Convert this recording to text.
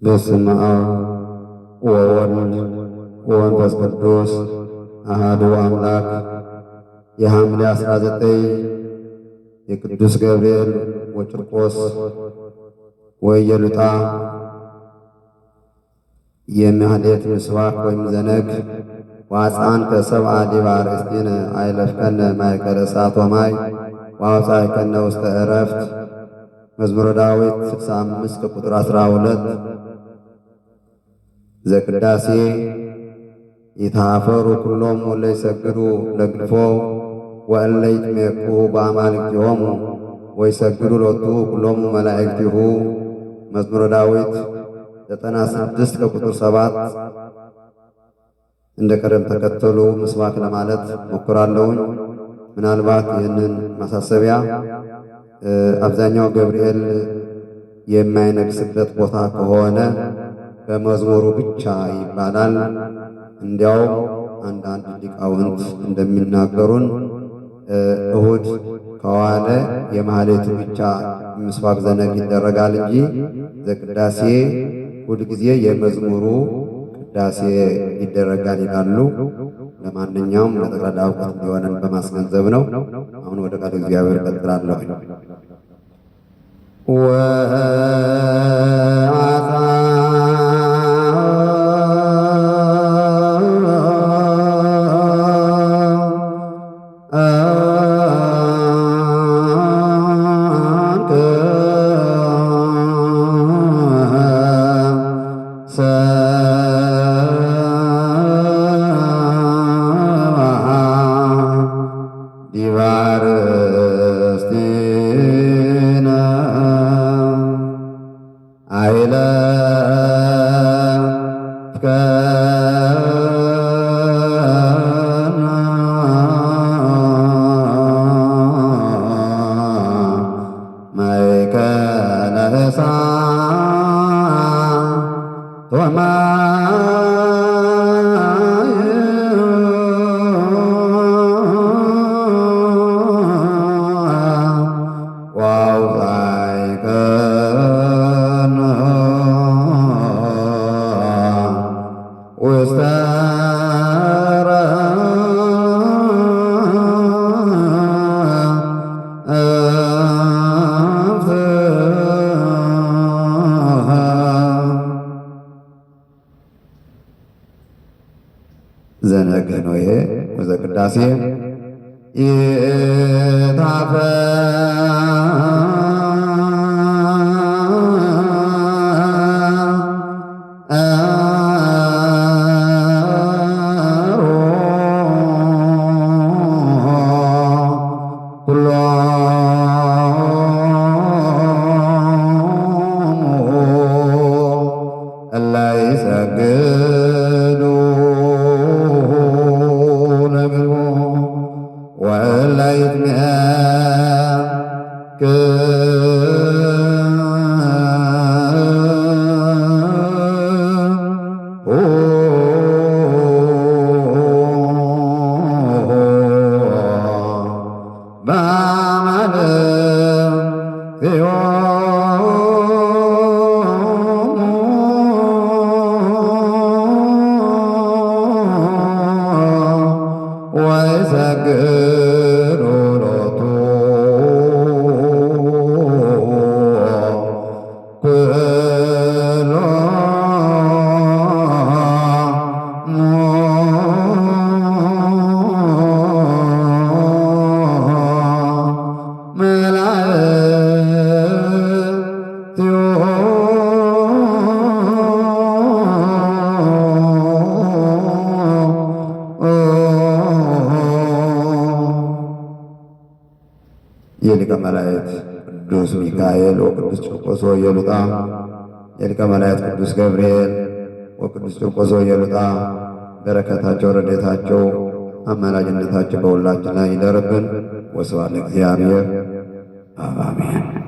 በስመ አብ ወወልድ ወመንፈስ ቅዱስ አሐዱ አምላክ። የሐምሌ 19 የቅዱስ ገብርኤል ወቂርቆስ ወኢየሉጣ የማኅሌት ምስባክ ወይም ዘነግ ወአጽአንከ ሰብአ ዲበ አርእስቲነ አእለፍከነ ማእከለ እሳት ወማይ ወአውጻእከነ ውስተ ዕረፍት። መዝሙረ ዳዊት 65 ከቁጥር 12 ዘቅዳሴ ይትኀፈሩ ኩሎሙ እለ ይሰግዱ ለግድፎ ወእለ ይትሜኩ በአማልክቲሆሙ ወይሰግዱ ሎቱ ኩሎሙ መላእክቲሁ። መዝሙረ ዳዊት 96 ከቁጥር 7 እንደ ቀደም ተከተሉ ምስባክ ለማለት ሞክራለሁኝ። ምናልባት ይህንን ማሳሰቢያ አብዛኛው ገብርኤል የማይነግስበት ቦታ ከሆነ በመዝሙሩ ብቻ ይባላል። እንዲያውም አንዳንድ ሊቃውንት እንደሚናገሩን እሁድ ከዋለ የማኅሌቱ ብቻ ምስባክ ዘነግ ይደረጋል እንጂ ዘቅዳሴ ሁልጊዜ የመዝሙሩ ቅዳሴ ይደረጋል ይላሉ። ለማንኛውም ለጠቅላላ እውቀት እንዲሆነን በማስገንዘብ ነው። አሁን ወደ ቃል እግዚአብሔር እቀጥላለሁ። ዘነግ ነው ይሄ ወዘቅዳሴ የሊቀ መላእክት ቅዱስ ሚካኤል ወቅዱስ ቂርቆስ ወኢየሉጣ የሊቀ መላእክት ቅዱስ ገብርኤል ወቅዱስ ቂርቆስ ወኢየሉጣ በረከታቸው ረድኤታቸው አማላጅነታቸው በሁላችን ላይ ይደርብን። ወስብሐት ለእግዚአብሔር አሜን።